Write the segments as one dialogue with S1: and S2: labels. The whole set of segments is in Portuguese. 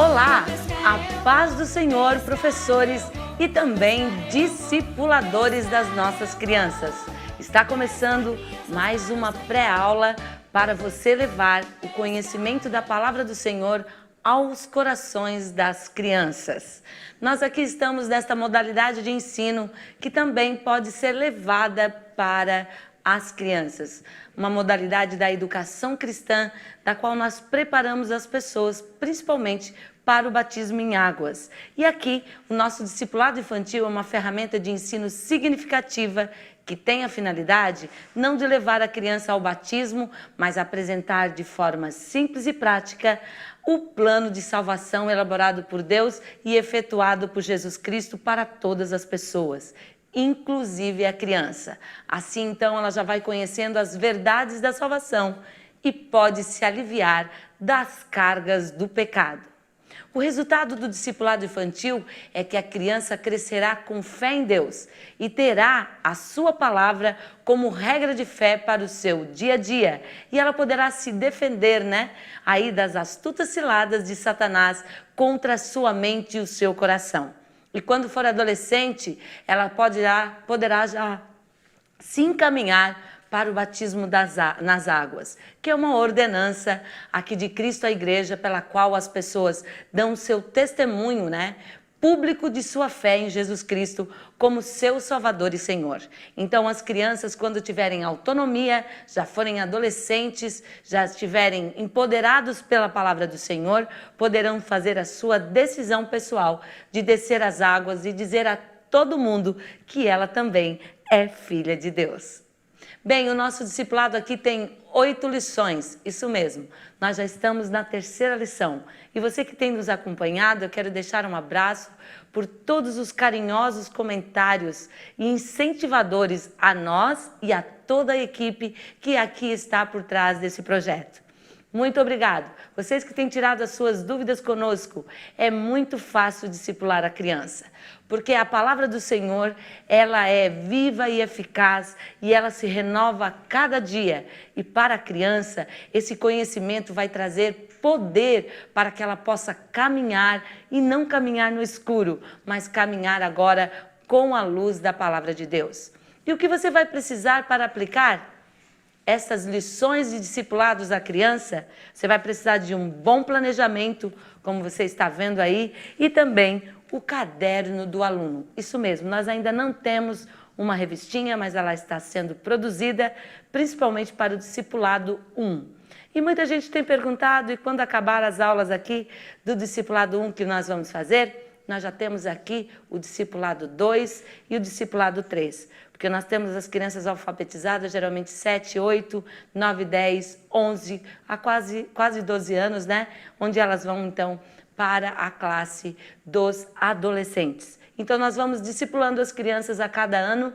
S1: Olá, a paz do Senhor, professores e também discipuladores das nossas crianças. Está começando mais uma pré-aula para você levar o conhecimento da palavra do Senhor aos corações das crianças. Nós aqui estamos nesta modalidade de ensino que também pode ser levada para as crianças. Uma modalidade da educação cristã, da qual nós preparamos as pessoas, principalmente para o batismo em águas. E aqui, o nosso discipulado infantil é uma ferramenta de ensino significativa que tem a finalidade não de levar a criança ao batismo, mas apresentar de forma simples e prática o plano de salvação elaborado por Deus e efetuado por Jesus Cristo para todas as pessoas, inclusive a criança. Assim, então, ela já vai conhecendo as verdades da salvação e pode se aliviar das cargas do pecado. O resultado do discipulado infantil é que a criança crescerá com fé em Deus e terá a sua palavra como regra de fé para o seu dia a dia. E ela poderá se defender, aí das astutas ciladas de Satanás contra a sua mente e o seu coração. E quando for adolescente, ela poderá já se encaminhar para o batismo nas águas, que é uma ordenança aqui de Cristo à Igreja, pela qual as pessoas dão seu testemunho, público de sua fé em Jesus Cristo como seu Salvador e Senhor. Então, as crianças, quando tiverem autonomia, já forem adolescentes, já estiverem empoderados pela palavra do Senhor, poderão fazer a sua decisão pessoal de descer as águas e dizer a todo mundo que ela também é filha de Deus. Bem, o nosso discipulado aqui tem 8 lições, isso mesmo, nós já estamos na 3ª lição. E você que tem nos acompanhado, eu quero deixar um abraço por todos os carinhosos comentários e incentivadores a nós e a toda a equipe que aqui está por trás desse projeto. Muito obrigado. Vocês que têm tirado as suas dúvidas conosco, é muito fácil discipular a criança, porque a palavra do Senhor, ela é viva e eficaz e ela se renova a cada dia. E para a criança, esse conhecimento vai trazer poder para que ela possa caminhar e não caminhar no escuro, mas caminhar agora com a luz da palavra de Deus. E o que você vai precisar para aplicar essas lições de discipulados da criança? Você vai precisar de um bom planejamento, como você está vendo aí, e também o caderno do aluno. Isso mesmo, nós ainda não temos uma revistinha, mas ela está sendo produzida principalmente para o discipulado 1. E muita gente tem perguntado, e quando acabar as aulas aqui do discipulado 1 que nós vamos fazer, nós já temos aqui o discipulado 2 e o discipulado 3. Porque nós temos as crianças alfabetizadas, geralmente 7, 8, 9, 10, 11, há quase 12 anos, onde elas vão, então, para a classe dos adolescentes. Então, nós vamos discipulando as crianças a cada ano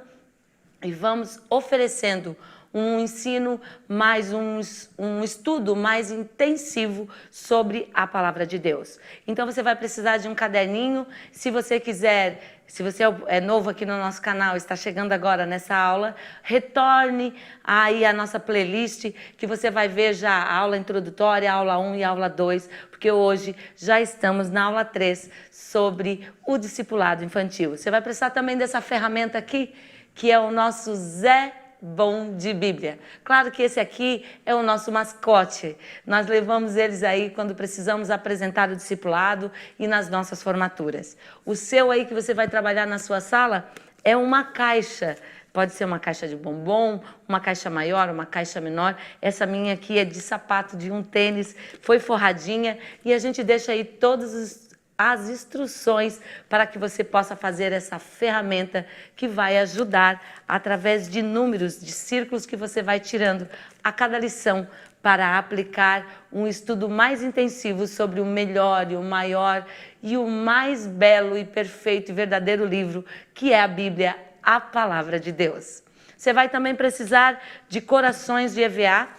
S1: e vamos oferecendo um ensino, mais um estudo mais intensivo sobre a palavra de Deus. Então, você vai precisar de um caderninho. Se você quiser, se você é novo aqui no nosso canal, está chegando agora nessa aula, retorne aí a nossa playlist, que você vai ver já a aula introdutória, a aula 1 e a aula 2, porque hoje já estamos na aula 3 sobre o discipulado infantil. Você vai precisar também dessa ferramenta aqui, que é o nosso Zé Bom de Bíblia. Claro que esse aqui é o nosso mascote. Nós levamos eles aí quando precisamos apresentar o discipulado e nas nossas formaturas. O seu aí que você vai trabalhar na sua sala é uma caixa. Pode ser uma caixa de bombom, uma caixa maior, uma caixa menor. Essa minha aqui é de sapato de um tênis, foi forradinha e a gente deixa aí todos as instruções para que você possa fazer essa ferramenta que vai ajudar através de números, de círculos que você vai tirando a cada lição para aplicar um estudo mais intensivo sobre o melhor e o maior e o mais belo e perfeito e verdadeiro livro que é a Bíblia, a Palavra de Deus. Você vai também precisar de corações de EVA.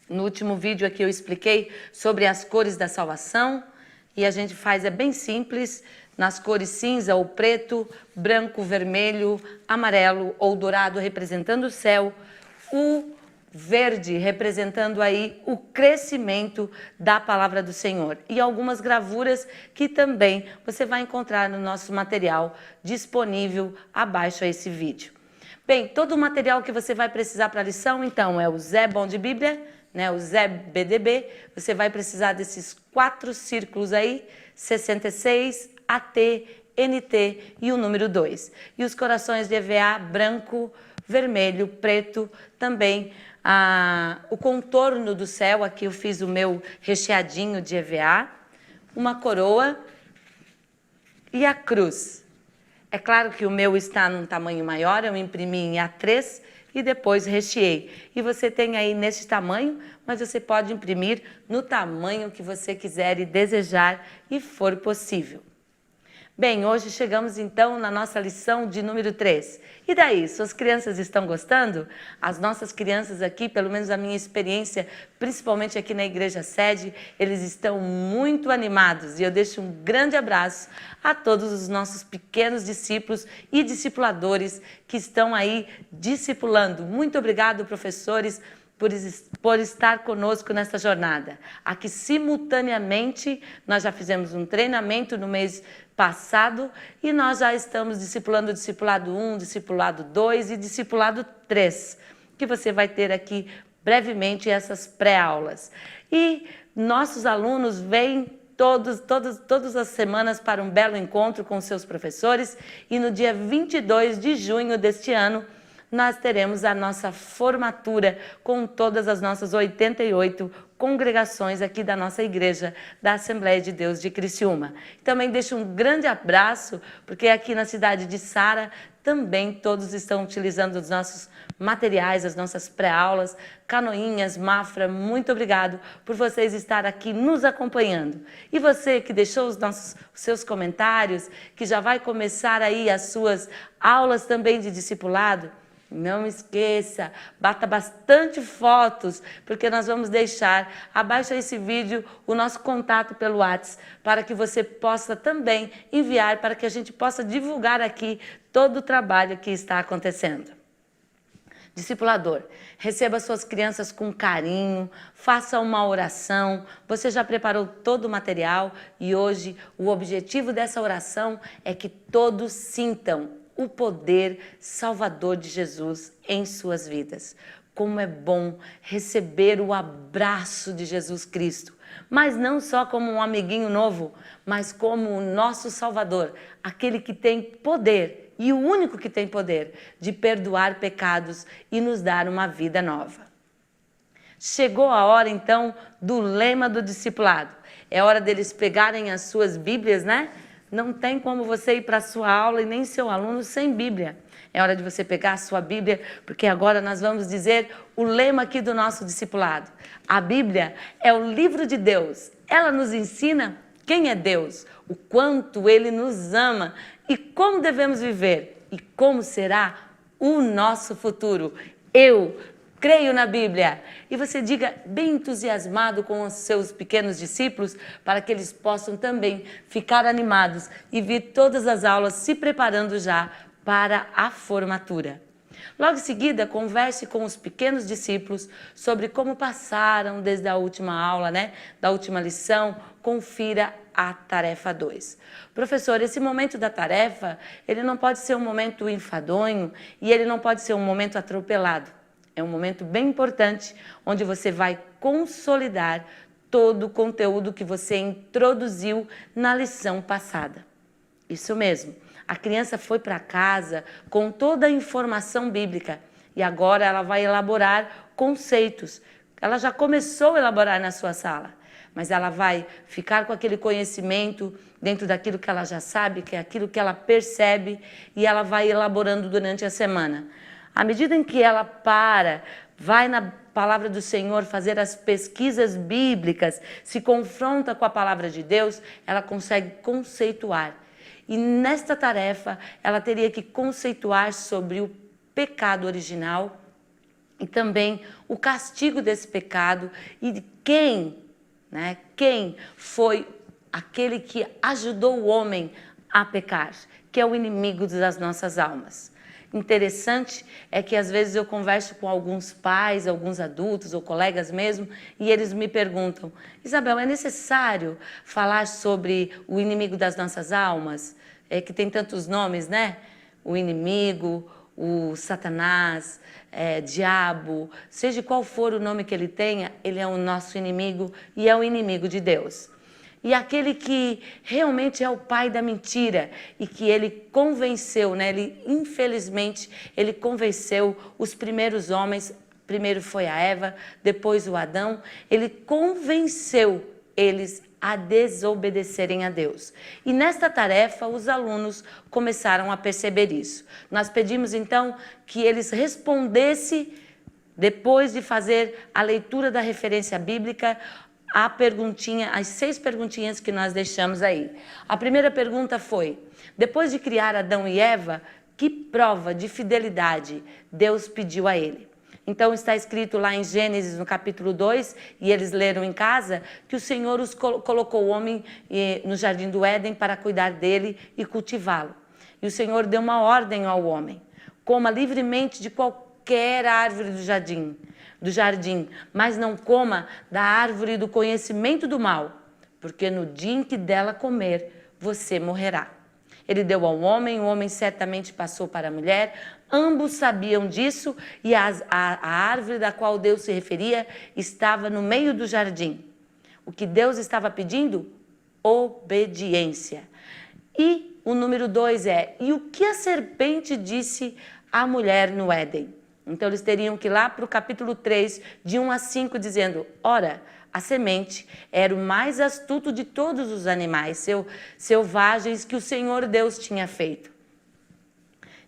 S1: No último vídeo aqui eu expliquei sobre as cores da salvação. E a gente faz, é bem simples, nas cores cinza ou preto, branco, vermelho, amarelo ou dourado, representando o céu. O verde, representando aí o crescimento da palavra do Senhor. E algumas gravuras que também você vai encontrar no nosso material disponível abaixo a esse vídeo. Bem, todo o material que você vai precisar para a lição, então, é o Zé Bom de Bíblia, né, o Zé BDB. Você vai precisar desses 4 círculos aí, 66, AT, NT e o número 2. E os corações de EVA branco, vermelho, preto, também o contorno do céu, aqui eu fiz o meu recheadinho de EVA, uma coroa e a cruz. É claro que o meu está num tamanho maior, eu imprimi em A3 e depois recheei. E você tem aí nesse tamanho, mas você pode imprimir no tamanho que você quiser e desejar e for possível. Bem, hoje chegamos então na nossa lição de número 3. E daí, suas crianças estão gostando? As nossas crianças aqui, pelo menos a minha experiência, principalmente aqui na Igreja Sede, eles estão muito animados. E eu deixo um grande abraço a todos os nossos pequenos discípulos e discipuladores que estão aí discipulando. Muito obrigado, professores, por estar conosco nessa jornada. Aqui, simultaneamente, nós já fizemos um treinamento no mês passado e nós já estamos discipulando o discipulado 1, discipulado 2 e discipulado 3, que você vai ter aqui brevemente essas pré-aulas. E nossos alunos vêm todas as semanas para um belo encontro com seus professores e no dia 22 de junho deste ano, nós teremos a nossa formatura com todas as nossas 88 congregações aqui da nossa igreja, da Assembleia de Deus de Criciúma. Também deixo um grande abraço, porque aqui na cidade de Sara também todos estão utilizando os nossos materiais, as nossas pré-aulas, Canoinhas, Mafra, muito obrigado por vocês estar aqui nos acompanhando. E você que deixou os seus comentários, que já vai começar aí as suas aulas também de discipulado, não esqueça, bata bastante fotos, porque nós vamos deixar abaixo desse vídeo o nosso contato pelo WhatsApp, para que você possa também enviar, para que a gente possa divulgar aqui todo o trabalho que está acontecendo. Discipulador, receba suas crianças com carinho, faça uma oração. Você já preparou todo o material e hoje o objetivo dessa oração é que todos sintam o poder salvador de Jesus em suas vidas. Como é bom receber o abraço de Jesus Cristo, mas não só como um amiguinho novo, mas como o nosso Salvador, aquele que tem poder, e o único que tem poder, de perdoar pecados e nos dar uma vida nova. Chegou a hora então do lema do discipulado. É hora deles pegarem as suas Bíblias, né? Não tem como você ir para a sua aula e nem seu aluno sem Bíblia. É hora de você pegar a sua Bíblia, porque agora nós vamos dizer o lema aqui do nosso discipulado. A Bíblia é o livro de Deus. Ela nos ensina quem é Deus, o quanto Ele nos ama e como devemos viver e como será o nosso futuro. Eu creio na Bíblia. E você diga bem entusiasmado com os seus pequenos discípulos para que eles possam também ficar animados e vir todas as aulas se preparando já para a formatura. Logo em seguida, converse com os pequenos discípulos sobre como passaram desde a última aula, né? Da última lição. Confira a tarefa 2. Professor, esse momento da tarefa, ele não pode ser um momento enfadonho e ele não pode ser um momento atropelado. É um momento bem importante, onde você vai consolidar todo o conteúdo que você introduziu na lição passada. Isso mesmo, a criança foi para casa com toda a informação bíblica e agora ela vai elaborar conceitos. Ela já começou a elaborar na sua sala, mas ela vai ficar com aquele conhecimento dentro daquilo que ela já sabe, que é aquilo que ela percebe, e ela vai elaborando durante a semana. À medida em que ela vai na palavra do Senhor fazer as pesquisas bíblicas, se confronta com a palavra de Deus, ela consegue conceituar. E nesta tarefa, ela teria que conceituar sobre o pecado original e também o castigo desse pecado e de quem foi aquele que ajudou o homem a pecar, que é o inimigo das nossas almas. interessante é que às vezes eu converso com alguns pais, alguns adultos ou colegas mesmo, e eles me perguntam: Isabel, é necessário falar sobre o inimigo das nossas almas? É que tem tantos nomes, né? O inimigo, o Satanás, diabo, seja qual for o nome que ele tenha, ele é o nosso inimigo e é o inimigo de Deus. E aquele que realmente é o pai da mentira e que ele convenceu, né? Infelizmente, ele convenceu os primeiros homens, primeiro foi a Eva, depois o Adão, ele convenceu eles a desobedecerem a Deus. E nesta tarefa, os alunos começaram a perceber isso. Nós pedimos então que eles respondessem, depois de fazer a leitura da referência bíblica, a perguntinha, as 6 perguntinhas que nós deixamos aí. A primeira pergunta foi: depois de criar Adão e Eva, que prova de fidelidade Deus pediu a ele? Então está escrito lá em Gênesis, no capítulo 2, e eles leram em casa, que o Senhor colocou o homem no jardim do Éden para cuidar dele e cultivá-lo. E o Senhor deu uma ordem ao homem: coma livremente de qualquer árvore do jardim, mas não coma da árvore do conhecimento do mal, porque no dia em que dela comer, você morrerá. Ele deu ao homem, o homem certamente passou para a mulher, ambos sabiam disso, e a árvore da qual Deus se referia estava no meio do jardim. O que Deus estava pedindo? Obediência. E o número 2 é: e o que a serpente disse à mulher no Éden? Então eles teriam que ir lá para o capítulo 3, de 1 a 5, dizendo: ora, a semente era o mais astuto de todos os animais selvagens que o Senhor Deus tinha feito.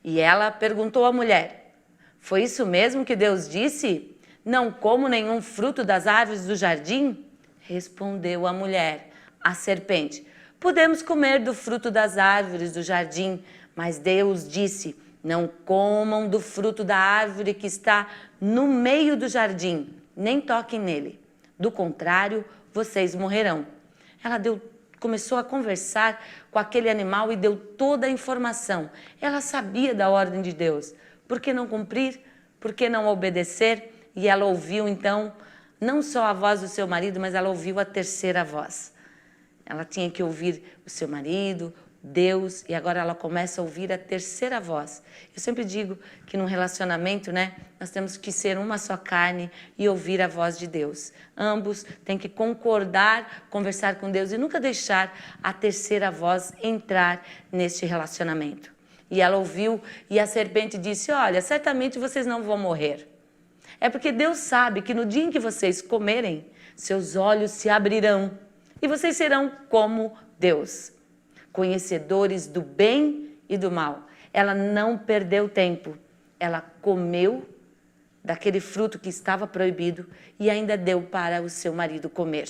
S1: E ela perguntou à mulher: foi isso mesmo que Deus disse? Não como nenhum fruto das árvores do jardim? Respondeu a mulher, a serpente: podemos comer do fruto das árvores do jardim, mas Deus disse: não comam do fruto da árvore que está no meio do jardim, nem toquem nele. Do contrário, vocês morrerão. Ela começou a conversar com aquele animal e deu toda a informação. Ela sabia da ordem de Deus. Por que não cumprir? Por que não obedecer? E ela ouviu então, não só a voz do seu marido, mas ela ouviu a terceira voz. Ela tinha que ouvir o seu marido, Deus, e agora ela começa a ouvir a terceira voz. Eu sempre digo que num relacionamento, né, nós temos que ser uma só carne e ouvir a voz de Deus. Ambos têm que concordar, conversar com Deus e nunca deixar a terceira voz entrar neste relacionamento. E ela ouviu, e a serpente disse: olha, certamente vocês não vão morrer. É porque Deus sabe que no dia em que vocês comerem, seus olhos se abrirão e vocês serão como Deus, conhecedores do bem e do mal. Ela não perdeu tempo. Ela comeu daquele fruto que estava proibido e ainda deu para o seu marido comer.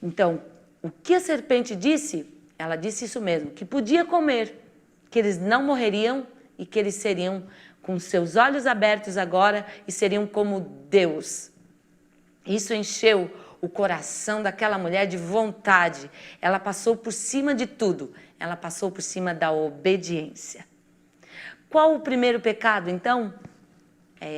S1: Então, o que a serpente disse? Ela disse isso mesmo, que podia comer, que eles não morreriam e que eles seriam com seus olhos abertos agora e seriam como Deus. Isso encheu o coração daquela mulher de vontade. Ela passou por cima de tudo. Ela passou por cima da obediência. Qual o primeiro pecado, então?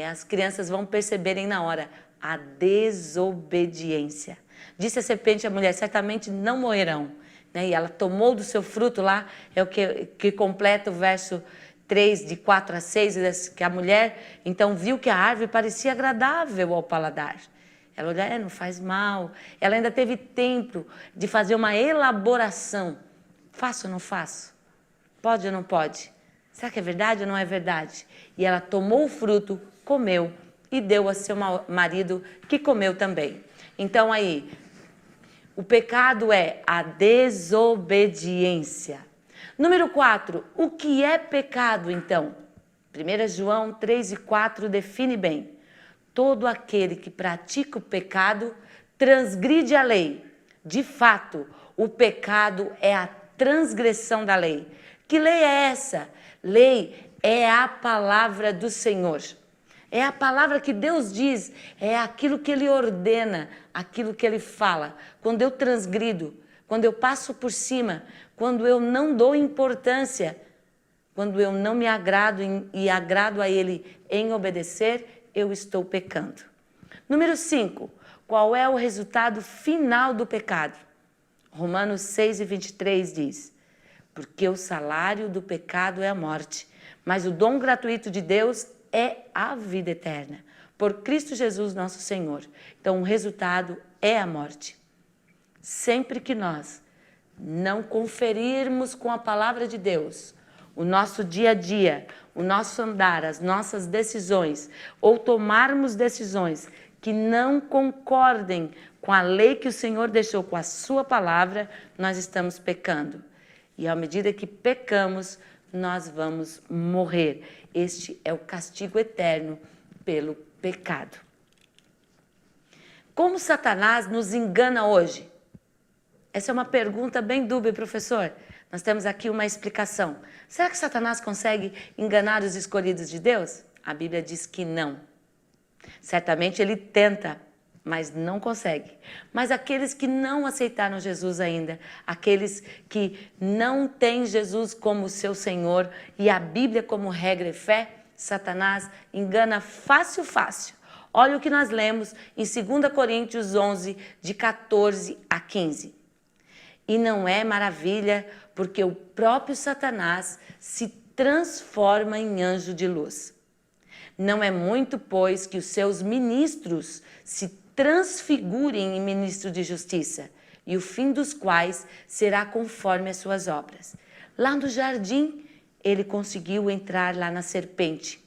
S1: As crianças vão perceberem na hora: a desobediência. Disse a serpente à mulher: certamente não morrerão. E ela tomou do seu fruto lá, é o que completa o verso 3, de 4 a 6, que a mulher então viu que a árvore parecia agradável ao paladar. Ela olhou: não faz mal. Ela ainda teve tempo de fazer uma elaboração. Faço ou não faço? Pode ou não pode? Será que é verdade ou não é verdade? E ela tomou o fruto, comeu e deu a seu marido, que comeu também. Então aí, o pecado é a desobediência. Número 4, o que é pecado então? 1 João 3 e 4 define bem: todo aquele que pratica o pecado transgride a lei. De fato, o pecado é a transgressão da lei. Que lei é essa? Lei é a palavra do Senhor. É a palavra que Deus diz, é aquilo que Ele ordena, aquilo que Ele fala. Quando eu transgrido, quando eu passo por cima, quando eu não dou importância, quando eu não me agrado e agrado a Ele em obedecer, eu estou pecando. Número 5, qual é o resultado final do pecado? Romanos 6:23 diz: porque o salário do pecado é a morte, mas o dom gratuito de Deus é a vida eterna, por Cristo Jesus nosso Senhor. Então o resultado é a morte. Sempre que nós não conferirmos com a palavra de Deus o nosso dia a dia, o nosso andar, as nossas decisões, ou tomarmos decisões que não concordem com a lei que o Senhor deixou, com a sua palavra, nós estamos pecando. E à medida que pecamos, nós vamos morrer. Este é o castigo eterno pelo pecado. Como Satanás nos engana hoje? Essa é uma pergunta bem dúbia, professor. Nós temos aqui uma explicação. Será que Satanás consegue enganar os escolhidos de Deus? A Bíblia diz que não. Certamente ele tenta, mas não consegue. Mas aqueles que não aceitaram Jesus ainda, aqueles que não têm Jesus como seu Senhor e a Bíblia como regra e fé, Satanás engana fácil. Olha o que nós lemos em 2 Coríntios 11, de 14 a 15. E não é maravilha, porque o próprio Satanás se transforma em anjo de luz. Não é muito, pois, que os seus ministros se transfigurem em ministros de justiça, e o fim dos quais será conforme as suas obras. Lá no jardim, ele conseguiu entrar lá na serpente.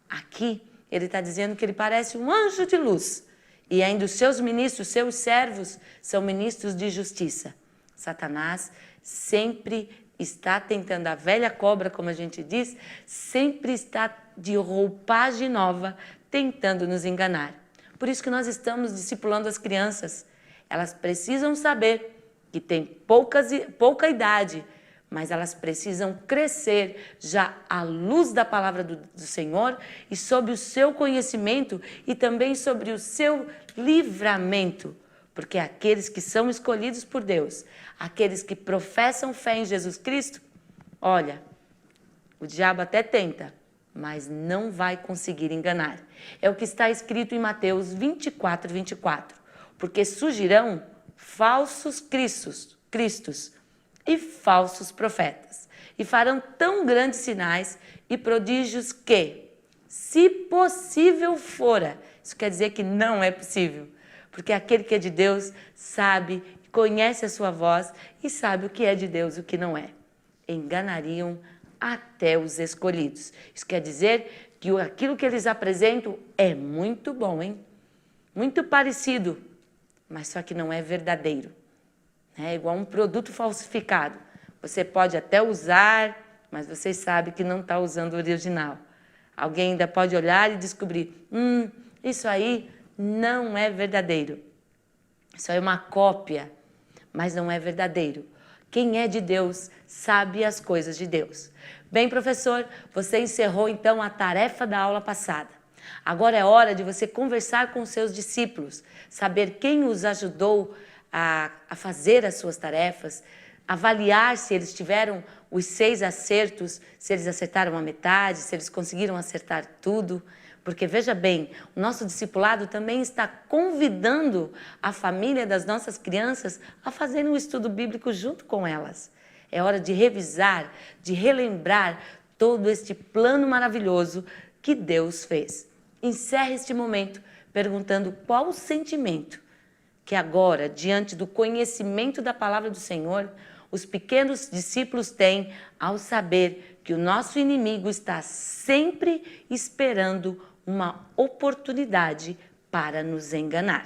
S1: Aqui, ele está dizendo que ele parece um anjo de luz, e ainda os seus ministros, seus servos, são ministros de justiça. Satanás sempre está tentando, a velha cobra, como a gente diz, sempre está de roupagem nova, tentando nos enganar. Por isso que nós estamos discipulando as crianças. Elas precisam saber que têm pouca idade, mas elas precisam crescer já à luz da palavra do Senhor e sobre o seu conhecimento e também sobre o seu livramento. Porque aqueles que são escolhidos por Deus, aqueles que professam fé em Jesus Cristo, olha, o diabo até tenta, mas não vai conseguir enganar. É o que está escrito em Mateus 24:24. Porque surgirão falsos cristos e falsos profetas, e farão tão grandes sinais e prodígios que, se possível fora, isso quer dizer que não é possível, porque aquele que é de Deus sabe, conhece a sua voz e sabe o que é de Deus e o que não é. Enganariam até os escolhidos. Isso quer dizer que aquilo que eles apresentam é muito bom, hein? Muito parecido, mas só que não é verdadeiro. É igual um produto falsificado. Você pode até usar, mas você sabe que não está usando o original. Alguém ainda pode olhar e descobrir, isso aí não é verdadeiro. Isso é uma cópia, mas não é verdadeiro. Quem é de Deus sabe as coisas de Deus. Bem, professor, você encerrou então a tarefa da aula passada. Agora é hora de você conversar com os seus discípulos, saber quem os ajudou a fazer as suas tarefas, avaliar se eles tiveram os 6 acertos, se eles acertaram a metade, se eles conseguiram acertar tudo. Porque, veja bem, o nosso discipulado também está convidando a família das nossas crianças a fazerem um estudo bíblico junto com elas. É hora de revisar, de relembrar todo este plano maravilhoso que Deus fez. Encerre este momento perguntando qual o sentimento que agora, diante do conhecimento da palavra do Senhor, os pequenos discípulos têm ao saber que o nosso inimigo está sempre esperando uma oportunidade para nos enganar.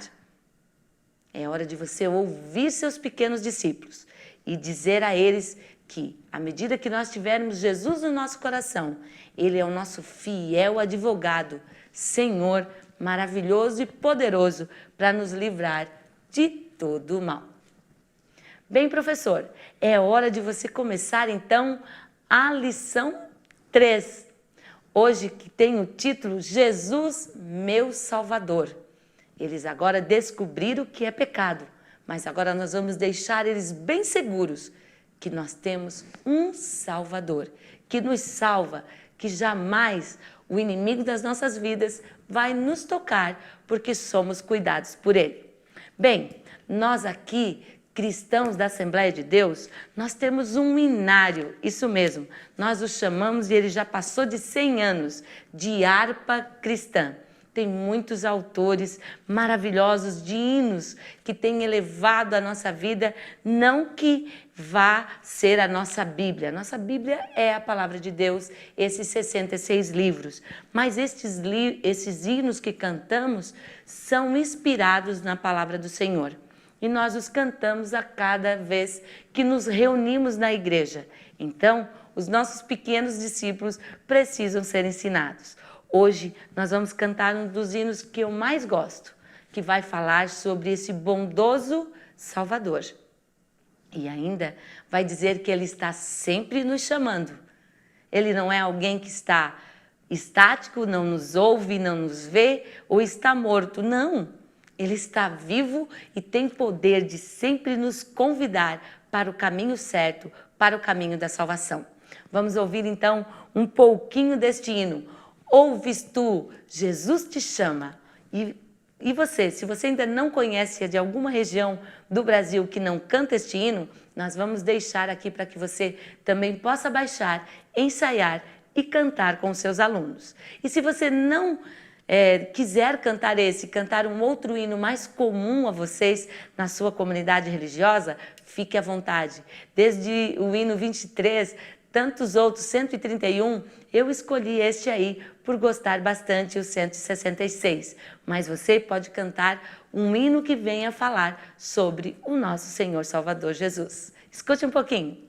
S1: É hora de você ouvir seus pequenos discípulos e dizer a eles que, à medida que nós tivermos Jesus no nosso coração, Ele é o nosso fiel advogado, Senhor maravilhoso e poderoso para nos livrar de todo o mal. Bem, professor, é hora de você começar então a lição 3. Hoje que tem o título Jesus, meu Salvador. Eles agora descobriram o que é pecado, mas agora nós vamos deixar eles bem seguros que nós temos um Salvador, que nos salva, que jamais o inimigo das nossas vidas vai nos tocar, porque somos cuidados por Ele. Bem, nós aqui, cristãos da Assembleia de Deus, nós temos um inário, isso mesmo, nós o chamamos, e ele já passou de 100 anos, de harpa cristã. Tem muitos autores maravilhosos de hinos que têm elevado a nossa vida, não que vá ser a nossa Bíblia. Nossa Bíblia é a palavra de Deus, esses 66 livros. Mas esses hinos que cantamos são inspirados na palavra do Senhor. E nós os cantamos a cada vez que nos reunimos na igreja. Então, os nossos pequenos discípulos precisam ser ensinados. Hoje nós vamos cantar um dos hinos que eu mais gosto, que vai falar sobre esse bondoso Salvador. E ainda vai dizer que Ele está sempre nos chamando. Ele não é alguém que está estático, não nos ouve, não nos vê ou está morto. Não, Ele está vivo e tem poder de sempre nos convidar para o caminho certo, para o caminho da salvação. Vamos ouvir então um pouquinho deste hino. Ouves tu, Jesus te chama. E você, se você ainda não conhece de alguma região do Brasil que não canta este hino, nós vamos deixar aqui para que você também possa baixar, ensaiar e cantar com os seus alunos. E se você não quiser cantar um outro hino mais comum a vocês na sua comunidade religiosa, fique à vontade. Desde o hino 23, tantos outros, 131, eu escolhi este aí por gostar bastante, o 166. Mas você pode cantar um hino que venha falar sobre o nosso Senhor Salvador Jesus. Escute um pouquinho.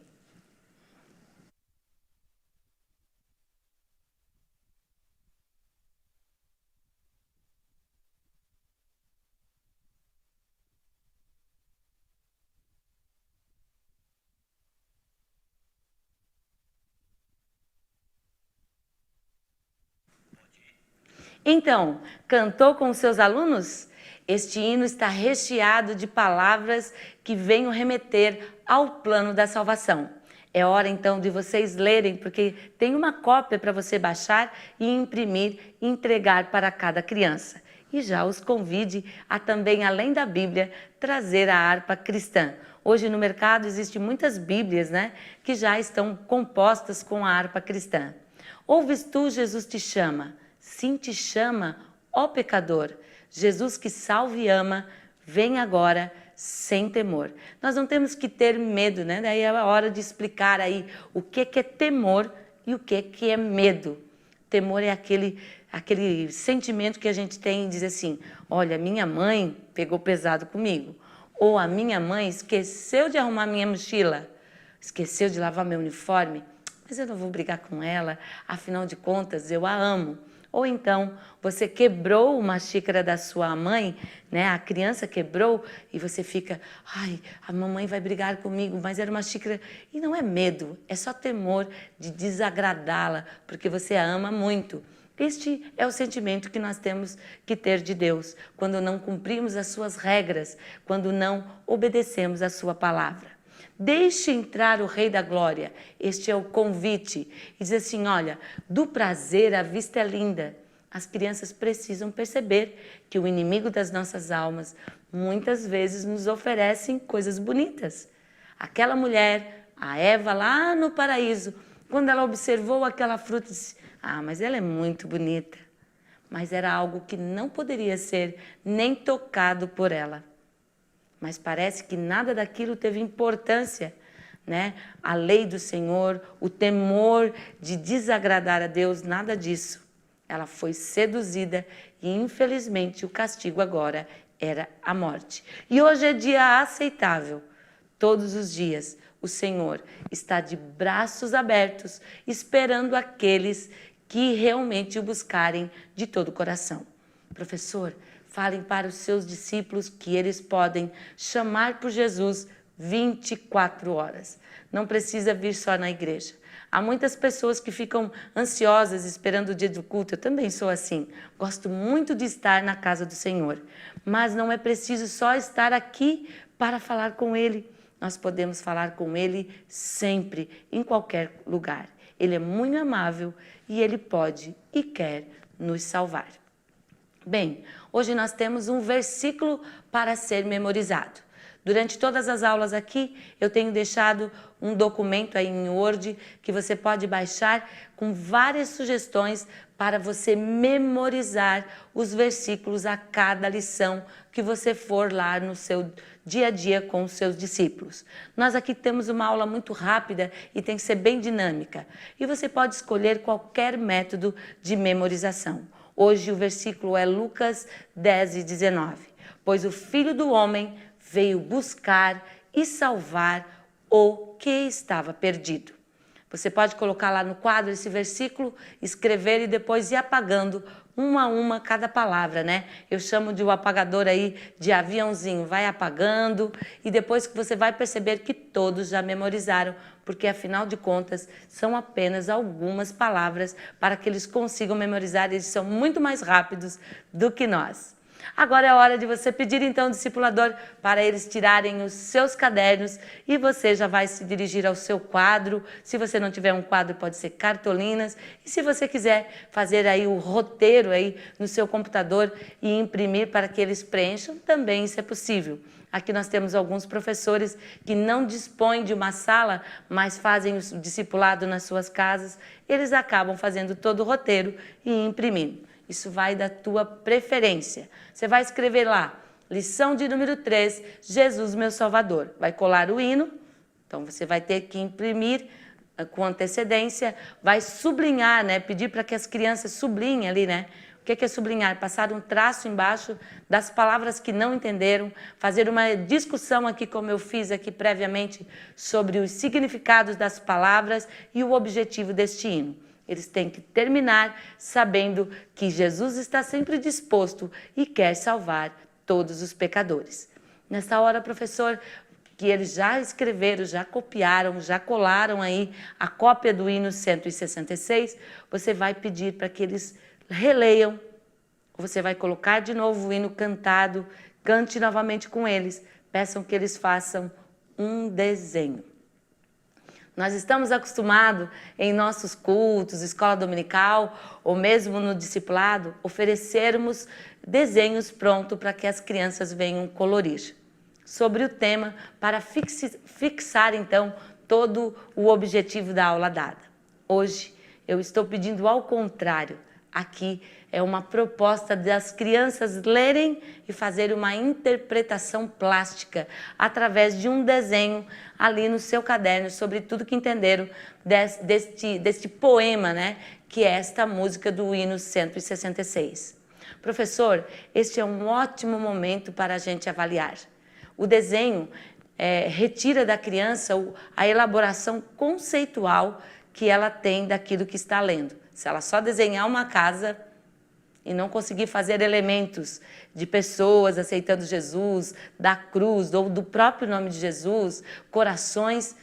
S1: Então, cantou com os seus alunos? Este hino está recheado de palavras que venham remeter ao plano da salvação. É hora então de vocês lerem, porque tem uma cópia para você baixar e imprimir e entregar para cada criança. E já os convide a também, além da Bíblia, trazer a harpa cristã. Hoje no mercado existem muitas Bíblias, né, que já estão compostas com a harpa cristã. Ouves tu, Jesus te chama. Sim, te chama, ó pecador. Jesus que salva e ama, vem agora sem temor. Nós não temos que ter medo, né? Daí é a hora de explicar aí o que é temor e o que é medo. Temor é aquele sentimento que a gente tem em dizer assim, olha, minha mãe pegou pesado comigo. Ou a minha mãe esqueceu de arrumar minha mochila, esqueceu de lavar meu uniforme, mas eu não vou brigar com ela, afinal de contas eu a amo. Ou então, você quebrou uma xícara da sua mãe, né? A criança quebrou e você fica, ai, a mamãe vai brigar comigo, mas era uma xícara. E não é medo, é só temor de desagradá-la, porque você a ama muito. Este é o sentimento que nós temos que ter de Deus, quando não cumprimos as suas regras, quando não obedecemos a sua palavra. Deixe entrar o Rei da Glória, este é o convite. E diz assim, olha, do prazer a vista é linda. As crianças precisam perceber que o inimigo das nossas almas muitas vezes nos oferece coisas bonitas. Aquela mulher, a Eva lá no paraíso, quando ela observou aquela fruta, disse, ah, mas ela é muito bonita. Mas era algo que não poderia ser nem tocado por ela. Mas parece que nada daquilo teve importância, né? A lei do Senhor, o temor de desagradar a Deus, nada disso. Ela foi seduzida e, infelizmente, o castigo agora era a morte. E hoje é dia aceitável. Todos os dias, o Senhor está de braços abertos, esperando aqueles que realmente o buscarem de todo o coração. Professor, falem para os seus discípulos que eles podem chamar por Jesus 24 horas. Não precisa vir só na igreja. Há muitas pessoas que ficam ansiosas esperando o dia do culto. Eu também sou assim. Gosto muito de estar na casa do Senhor. Mas não é preciso só estar aqui para falar com Ele. Nós podemos falar com Ele sempre, em qualquer lugar. Ele é muito amável e Ele pode e quer nos salvar. Bem, hoje nós temos um versículo para ser memorizado. Durante todas as aulas aqui, eu tenho deixado um documento aí em Word que você pode baixar com várias sugestões para você memorizar os versículos a cada lição que você for lá no seu dia a dia com os seus discípulos. Nós aqui temos uma aula muito rápida e tem que ser bem dinâmica. E você pode escolher qualquer método de memorização. Hoje o versículo é Lucas 10:19. Pois o Filho do Homem veio buscar e salvar o que estava perdido. Você pode colocar lá no quadro esse versículo, escrever e depois ir apagando uma a uma cada palavra, né? Eu chamo de o apagador aí de aviãozinho, vai apagando e depois que você vai perceber que todos já memorizaram, porque afinal de contas são apenas algumas palavras para que eles consigam memorizar, eles são muito mais rápidos do que nós. Agora é hora de você pedir então ao discipulador para eles tirarem os seus cadernos e você já vai se dirigir ao seu quadro. Se você não tiver um quadro, pode ser cartolinas. E se você quiser fazer aí o roteiro aí no seu computador e imprimir para que eles preencham, também isso é possível. Aqui nós temos alguns professores que não dispõem de uma sala, mas fazem o discipulado nas suas casas. Eles acabam fazendo todo o roteiro e imprimindo. Isso vai da tua preferência. Você vai escrever lá, lição de número 3, Jesus meu Salvador. Vai colar o hino, então você vai ter que imprimir com antecedência, vai sublinhar, né? Pedir para que as crianças sublinhem ali, né? O que é sublinhar? Passar um traço embaixo das palavras que não entenderam, fazer uma discussão aqui, como eu fiz aqui previamente, sobre os significados das palavras e o objetivo deste hino. Eles têm que terminar sabendo que Jesus está sempre disposto e quer salvar todos os pecadores. Nessa hora, professor, que eles já escreveram, já copiaram, já colaram aí a cópia do hino 166, você vai pedir para que eles releiam, você vai colocar de novo o hino cantado, cante novamente com eles, peçam que eles façam um desenho. Nós estamos acostumados em nossos cultos, escola dominical ou mesmo no discipulado, oferecermos desenhos prontos para que as crianças venham colorir sobre o tema para fixar então todo o objetivo da aula dada. Hoje eu estou pedindo ao contrário. Aqui é uma proposta das crianças lerem e fazer uma interpretação plástica através de um desenho ali no seu caderno sobre tudo que entenderam deste poema, né? Que é esta música do hino 166. Professor, este é um ótimo momento para a gente avaliar. O desenho retira da criança a elaboração conceitual que ela tem daquilo que está lendo. Se ela só desenhar uma casa e não conseguir fazer elementos de pessoas aceitando Jesus, da cruz ou do próprio nome de Jesus, corações,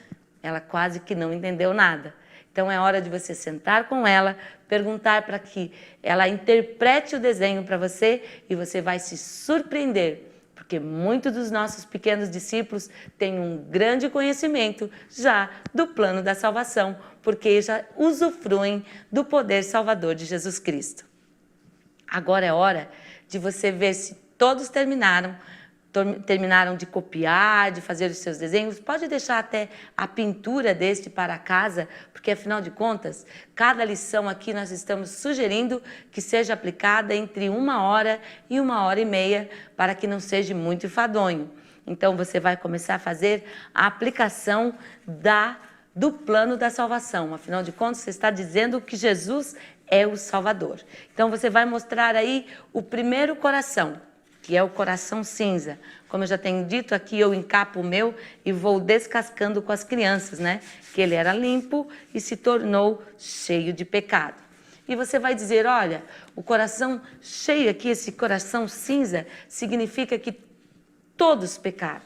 S1: ela quase que não entendeu nada. Então é hora de você sentar com ela, perguntar para que ela interprete o desenho para você e você vai se surpreender, porque muitos dos nossos pequenos discípulos têm um grande conhecimento já do plano da salvação, porque já usufruem do poder salvador de Jesus Cristo. Agora é hora de você ver se todos terminaram de copiar, de fazer os seus desenhos. Pode deixar até a pintura deste para casa, porque afinal de contas, cada lição aqui nós estamos sugerindo que seja aplicada entre 1h e 1h30, para que não seja muito enfadonho. Então você vai começar a fazer a aplicação do plano da salvação. Afinal de contas, você está dizendo que Jesus é o Salvador. Então você vai mostrar aí o primeiro coração, que é o coração cinza. Como eu já tenho dito, aqui eu encapo o meu e vou descascando com as crianças, né? Que ele era limpo e se tornou cheio de pecado. E você vai dizer, olha, o coração cheio aqui, esse coração cinza, significa que todos pecaram.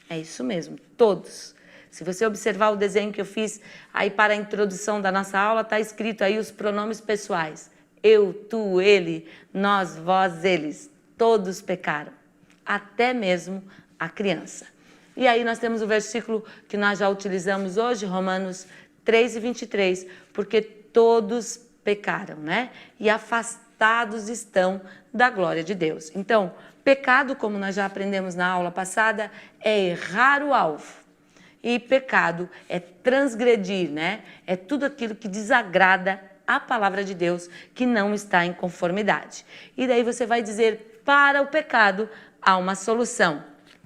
S1: É isso mesmo, todos. Se você observar o desenho que eu fiz aí para a introdução da nossa aula, está escrito aí os pronomes pessoais. Eu, tu, ele, nós, vós, eles. Todos pecaram, até mesmo a criança. E aí nós temos o versículo que nós já utilizamos hoje, Romanos 3:23, porque todos pecaram, né? E afastados estão da glória de Deus. Então, pecado, como nós já aprendemos na aula passada, é errar o alvo. E pecado é transgredir, né? É tudo aquilo que desagrada a palavra de Deus, que não está em conformidade. E daí você vai dizer, para o pecado há uma solução.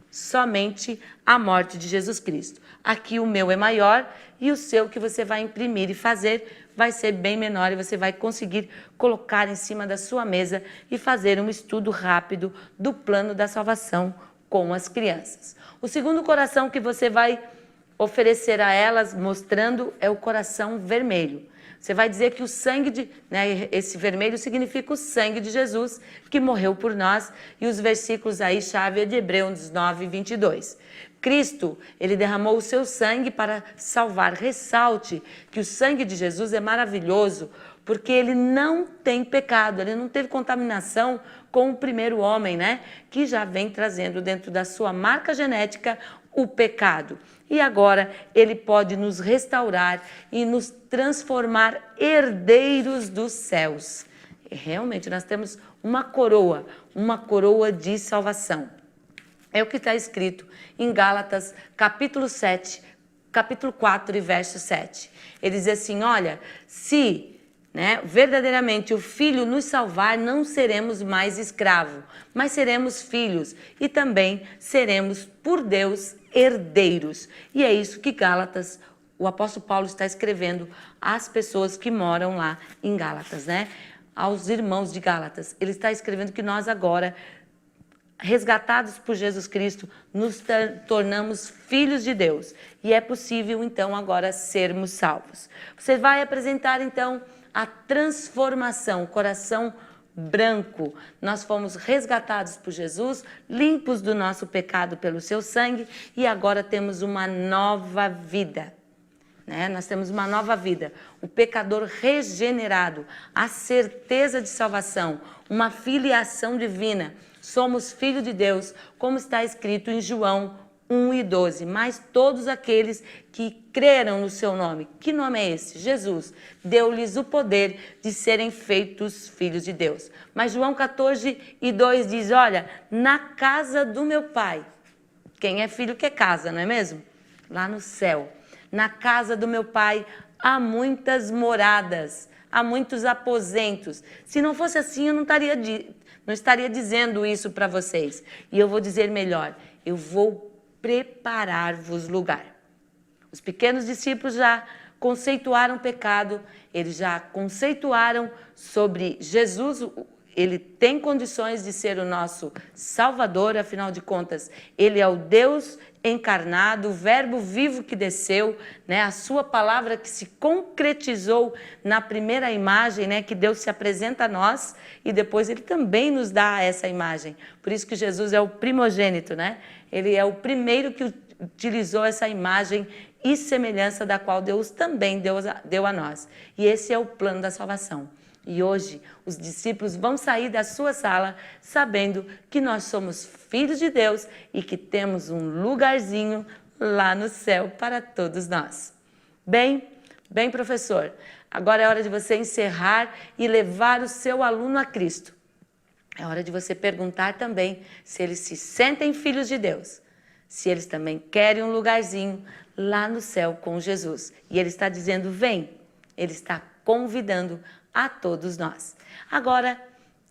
S1: Somente a morte de Jesus Cristo. Aqui o meu é maior e o seu que você vai imprimir e fazer vai ser bem menor e você vai conseguir colocar em cima da sua mesa e fazer um estudo rápido do plano da salvação com as crianças. O segundo coração que você vai oferecer a elas, mostrando, é o coração vermelho. Você vai dizer que o sangue esse vermelho significa o sangue de Jesus, que morreu por nós, e os versículos aí, chave é de Hebreus 9:22. Cristo, ele derramou o seu sangue para salvar. Ressalte que o sangue de Jesus é maravilhoso, porque ele não tem pecado, ele não teve contaminação com o primeiro homem, né? Que já vem trazendo dentro da sua marca genética o pecado. E agora ele pode nos restaurar e nos transformar herdeiros dos céus. E realmente nós temos uma coroa de salvação. É o que está escrito em Gálatas, capítulo 7, capítulo 4 e verso 7. Ele diz assim, olha, se verdadeiramente o Filho nos salvar, não seremos mais escravos, mas seremos filhos e também seremos, por Deus, herdeiros. E é isso que Gálatas, o apóstolo Paulo está escrevendo às pessoas que moram lá em Gálatas, né? Aos irmãos de Gálatas. Ele está escrevendo que nós agora, resgatados por Jesus Cristo, nos tornamos filhos de Deus. E é possível, então, agora sermos salvos. Você vai apresentar, então, a transformação, coração branco. Nós fomos resgatados por Jesus, limpos do nosso pecado pelo seu sangue e agora temos uma nova vida. Nós temos uma nova vida. O pecador regenerado, a certeza de salvação, uma filiação divina. Somos filhos de Deus, como está escrito em João 1:12, mas todos aqueles que creram no seu nome. Que nome é esse? Jesus. Deu-lhes o poder de serem feitos filhos de Deus. Mas João 14:2 diz, olha, na casa do meu pai. Quem é filho quer casa, não é mesmo? Lá no céu. Na casa do meu pai há muitas moradas, há muitos aposentos. Se não fosse assim, eu não estaria dizendo isso para vocês. E eu vou dizer melhor, eu vou preparar-vos lugar. Os pequenos discípulos já conceituaram o pecado, eles já conceituaram sobre Jesus, ele tem condições de ser o nosso Salvador, afinal de contas, ele é o Deus encarnado, o verbo vivo que desceu, a sua palavra que se concretizou na primeira imagem, que Deus se apresenta a nós e depois ele também nos dá essa imagem. Por isso que Jesus é o primogênito, Ele é o primeiro que utilizou essa imagem e semelhança da qual Deus também deu a nós. E esse é o plano da salvação. E hoje os discípulos vão sair da sua sala sabendo que nós somos filhos de Deus e que temos um lugarzinho lá no céu para todos nós. Bem, professor, agora é hora de você encerrar e levar o seu aluno a Cristo. É hora de você perguntar também se eles se sentem filhos de Deus, se eles também querem um lugarzinho lá no céu com Jesus. E ele está dizendo, vem, ele está convidando a todos nós. Agora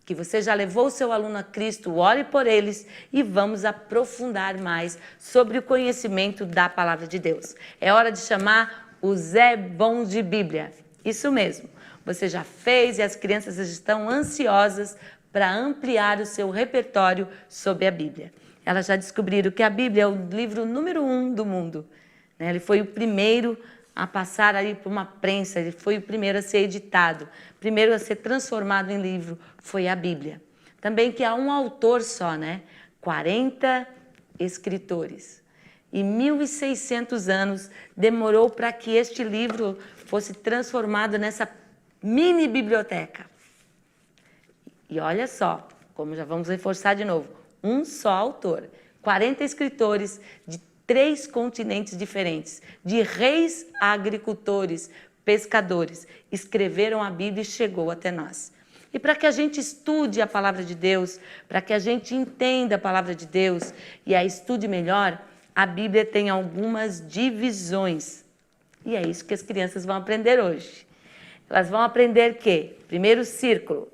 S1: que você já levou o seu aluno a Cristo, ore por eles e vamos aprofundar mais sobre o conhecimento da palavra de Deus. É hora de chamar o Zé Bom de Bíblia. Isso mesmo, você já fez e as crianças estão ansiosas para ampliar o seu repertório sobre a Bíblia. Elas já descobriram que a Bíblia é o livro número 1 do mundo. Ele foi o primeiro a passar ali por uma prensa, ele foi o primeiro a ser editado, primeiro a ser transformado em livro, foi a Bíblia. Também que há um autor só, 40 escritores. E 1.600 anos demorou para que este livro fosse transformado nessa mini biblioteca. E olha só, como já vamos reforçar de novo, um só autor, 40 escritores de 3 continentes diferentes, de reis a agricultores, pescadores, escreveram a Bíblia e chegou até nós. E para que a gente estude a palavra de Deus, para que a gente entenda a palavra de Deus e a estude melhor, a Bíblia tem algumas divisões. E é isso que as crianças vão aprender hoje. Elas vão aprender que, primeiro círculo,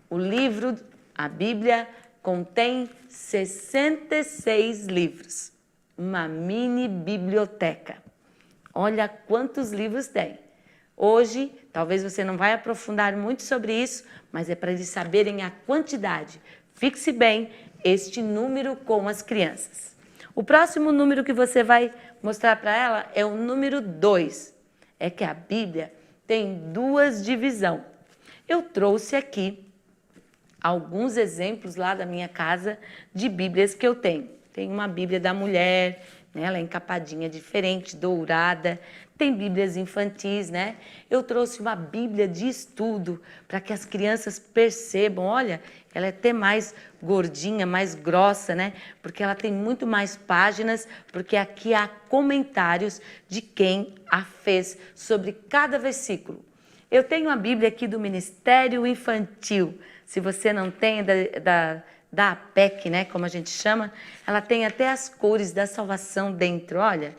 S1: o livro, a Bíblia, contém 66 livros. Uma mini biblioteca. Olha quantos livros tem. Hoje, talvez você não vai aprofundar muito sobre isso, mas é para eles saberem a quantidade. Fixe bem este número com as crianças. O próximo número que você vai mostrar para ela é o número 2. É que a Bíblia tem 2 divisões. Eu trouxe aqui alguns exemplos lá da minha casa de Bíblias que eu tenho. Tem uma Bíblia da mulher, né? Ela é encapadinha diferente, dourada. Tem Bíblias infantis, né? Eu trouxe uma Bíblia de estudo para que as crianças percebam. Olha, ela é até mais gordinha, mais grossa, né? Porque ela tem muito mais páginas, porque aqui há comentários de quem a fez sobre cada versículo. Eu tenho a Bíblia aqui do Ministério Infantil. Se você não tem, da APEC, né, como a gente chama, ela tem até as cores da salvação dentro, olha.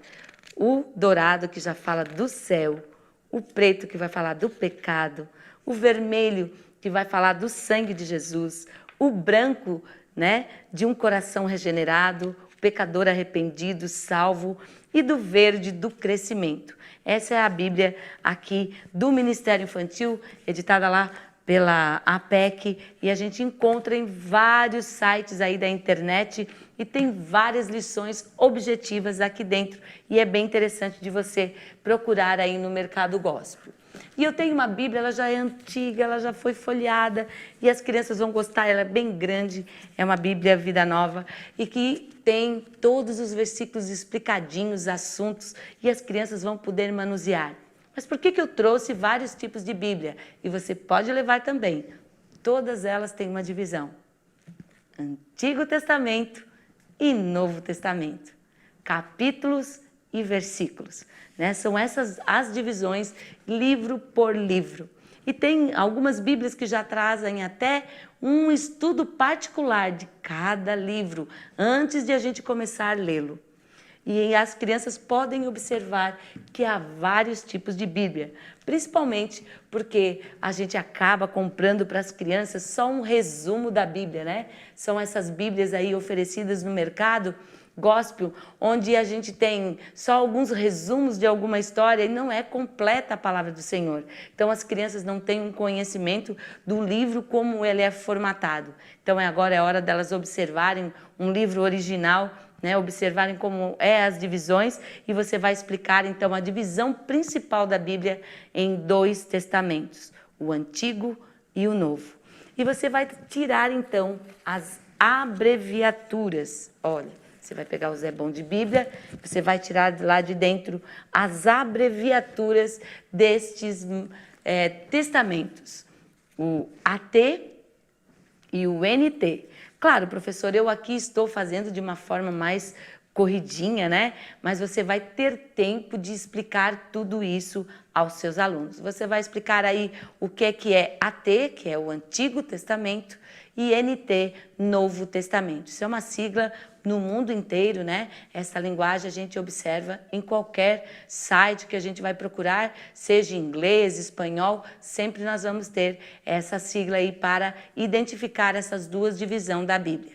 S1: O dourado, que já fala do céu, o preto, que vai falar do pecado, o vermelho, que vai falar do sangue de Jesus, o branco, né, de um coração regenerado, o pecador arrependido, salvo, e do verde, do crescimento. Essa é a Bíblia aqui do Ministério Infantil, editada lá pela APEC, e a gente encontra em vários sites aí da internet e tem várias lições objetivas aqui dentro e é bem interessante de você procurar aí no mercado gospel. E eu tenho uma Bíblia, ela já é antiga, ela já foi folheada e as crianças vão gostar, ela é bem grande, é uma Bíblia Vida Nova e que tem todos os versículos explicadinhos, assuntos e as crianças vão poder manusear. Mas por que eu trouxe vários tipos de Bíblia? E você pode levar também. Todas elas têm uma divisão. Antigo Testamento e Novo Testamento. Capítulos e versículos. Né? São essas as divisões, livro por livro. E tem algumas Bíblias que já trazem até um estudo particular de cada livro, antes de a gente começar a lê-lo. E as crianças podem observar que há vários tipos de Bíblia, principalmente porque a gente acaba comprando para as crianças só um resumo da Bíblia, né? São essas Bíblias aí oferecidas no mercado gospel, onde a gente tem só alguns resumos de alguma história e não é completa a palavra do Senhor. Então as crianças não têm um conhecimento do livro como ele é formatado. Então agora é hora delas observarem um livro original, né, observarem como é as divisões e você vai explicar então a divisão principal da Bíblia em 2 testamentos, o Antigo e o Novo. E você vai tirar então as abreviaturas. Olha, você vai pegar o Zé Bom de Bíblia, você vai tirar lá de dentro as abreviaturas destes testamentos, o AT e o NT. Claro, professor, eu aqui estou fazendo de uma forma mais corridinha, né? Mas você vai ter tempo de explicar tudo isso aos seus alunos. Você vai explicar aí o que é AT, que é o Antigo Testamento, e NT, Novo Testamento. Isso é uma sigla no mundo inteiro, né? Essa linguagem a gente observa em qualquer site que a gente vai procurar, seja em inglês, espanhol, sempre nós vamos ter essa sigla aí para identificar essas 2 divisões da Bíblia.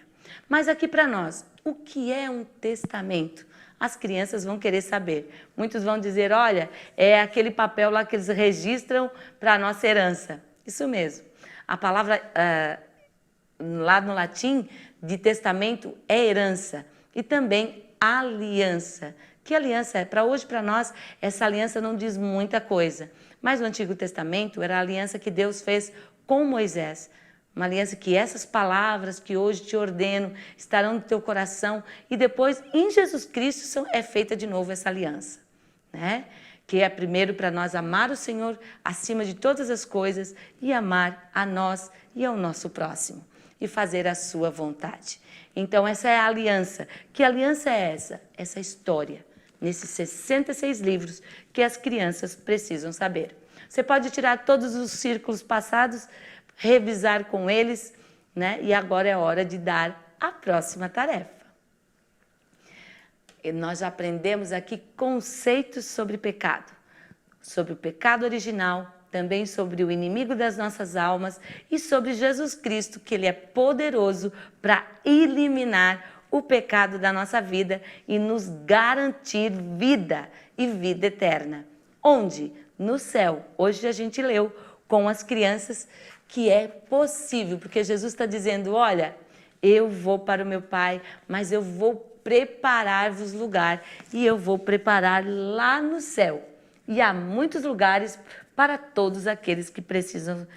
S1: Mas aqui para nós, o que é um testamento? As crianças vão querer saber. Muitos vão dizer, olha, é aquele papel lá que eles registram para a nossa herança. Isso mesmo. A palavra lá no latim de testamento é herança e também aliança. Que aliança é? Para hoje, para nós, essa aliança não diz muita coisa. Mas no Antigo Testamento era a aliança que Deus fez com Moisés. Uma aliança que essas palavras que hoje te ordeno estarão no teu coração e depois em Jesus Cristo é feita de novo essa aliança, né? Que é primeiro para nós amar o Senhor acima de todas as coisas e amar a nós e ao nosso próximo. e fazer a sua vontade. Então essa é a aliança. Que aliança é essa? Essa história, nesses 66 livros que as crianças precisam saber. Você pode tirar todos os círculos passados, revisar com eles, né? E agora é hora de dar a próxima tarefa. E nós já aprendemos aqui conceitos sobre pecado. Sobre o pecado original, também sobre o inimigo das nossas almas e sobre Jesus Cristo, que Ele é poderoso para eliminar o pecado da nossa vida e nos garantir vida e vida eterna. Onde? No céu. Hoje a gente leu com as crianças que é possível, porque Jesus está dizendo, olha, eu vou para o meu Pai, mas eu vou preparar-vos lugar e eu vou preparar lá no céu. E há muitos lugares para todos aqueles que precisam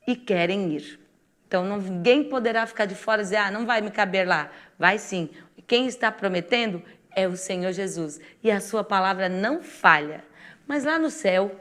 S1: e querem ir. Então ninguém poderá ficar de fora e dizer, não vai me caber lá. Vai sim. Quem está prometendo é o Senhor Jesus. E a sua palavra não falha. Mas lá no céu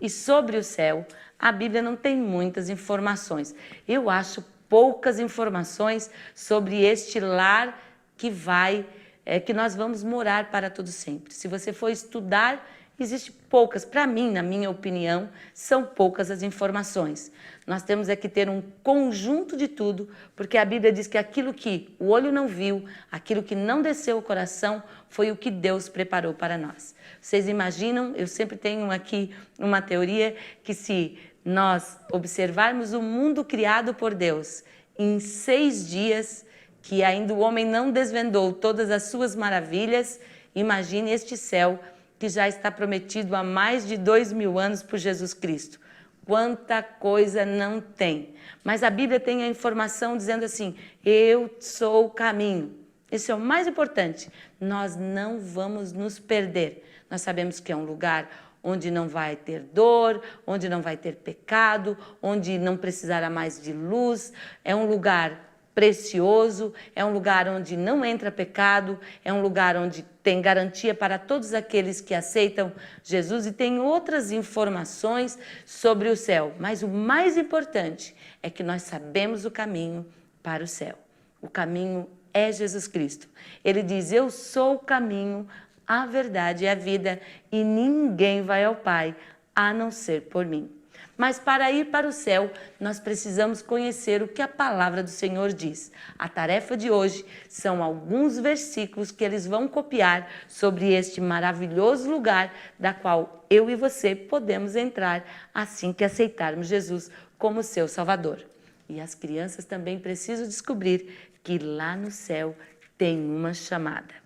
S1: e sobre o céu, a Bíblia não tem muitas informações. Eu acho poucas informações sobre este lar que nós vamos morar para todo sempre. Se você for estudar, existe poucas, para mim, na minha opinião, são poucas as informações. Nós temos que ter um conjunto de tudo, porque a Bíblia diz que aquilo que o olho não viu, aquilo que não desceu o coração, foi o que Deus preparou para nós. Vocês imaginam, eu sempre tenho aqui uma teoria, que se nós observarmos o mundo criado por Deus em 6 dias, que ainda o homem não desvendou todas as suas maravilhas, imagine este céu que já está prometido há mais de 2000 anos por Jesus Cristo. Quanta coisa não tem. Mas a Bíblia tem a informação dizendo assim, eu sou o caminho. Esse é o mais importante. Nós não vamos nos perder. Nós sabemos que é um lugar onde não vai ter dor, onde não vai ter pecado, onde não precisará mais de luz. É um lugar precioso, é um lugar onde não entra pecado, é um lugar onde tem garantia para todos aqueles que aceitam Jesus e tem outras informações sobre o céu. Mas o mais importante é que nós sabemos o caminho para o céu. O caminho é Jesus Cristo. Ele diz, eu sou o caminho, a verdade e a vida e ninguém vai ao Pai a não ser por mim. Mas para ir para o céu, nós precisamos conhecer o que a palavra do Senhor diz. A tarefa de hoje são alguns versículos que eles vão copiar sobre este maravilhoso lugar da qual eu e você podemos entrar assim que aceitarmos Jesus como seu Salvador. E as crianças também precisam descobrir que lá no céu tem uma chamada.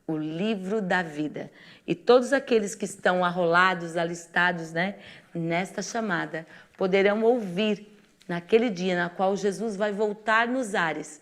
S1: O livro da vida. E todos aqueles que estão arrolados, alistados, nesta chamada, poderão ouvir naquele dia na qual Jesus vai voltar nos ares,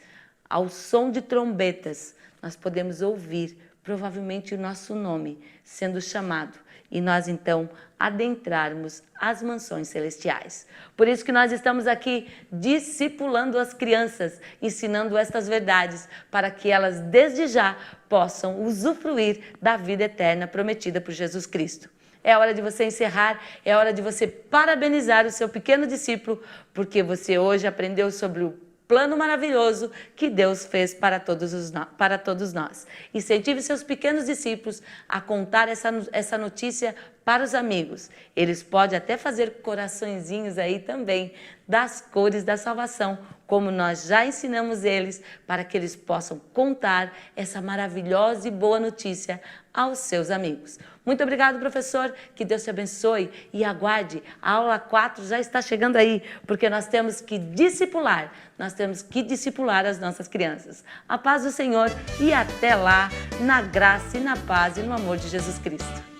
S1: ao som de trombetas, nós podemos ouvir provavelmente o nosso nome sendo chamado e nós então adentrarmos as mansões celestiais. Por isso que nós estamos aqui discipulando as crianças, ensinando estas verdades para que elas desde já possam usufruir da vida eterna prometida por Jesus Cristo. É hora de você encerrar, é hora de você parabenizar o seu pequeno discípulo, porque você hoje aprendeu sobre o plano maravilhoso que Deus fez para todos nós. Incentive seus pequenos discípulos a contar essa notícia para os amigos. Eles podem até fazer coraçõezinhos aí também das cores da salvação, como nós já ensinamos eles, para que eles possam contar essa maravilhosa e boa notícia aos seus amigos. Muito obrigado, professor, que Deus te abençoe e aguarde, a aula 4 já está chegando aí, porque nós temos que discipular as nossas crianças. A paz do Senhor e até lá, na graça e na paz e no amor de Jesus Cristo.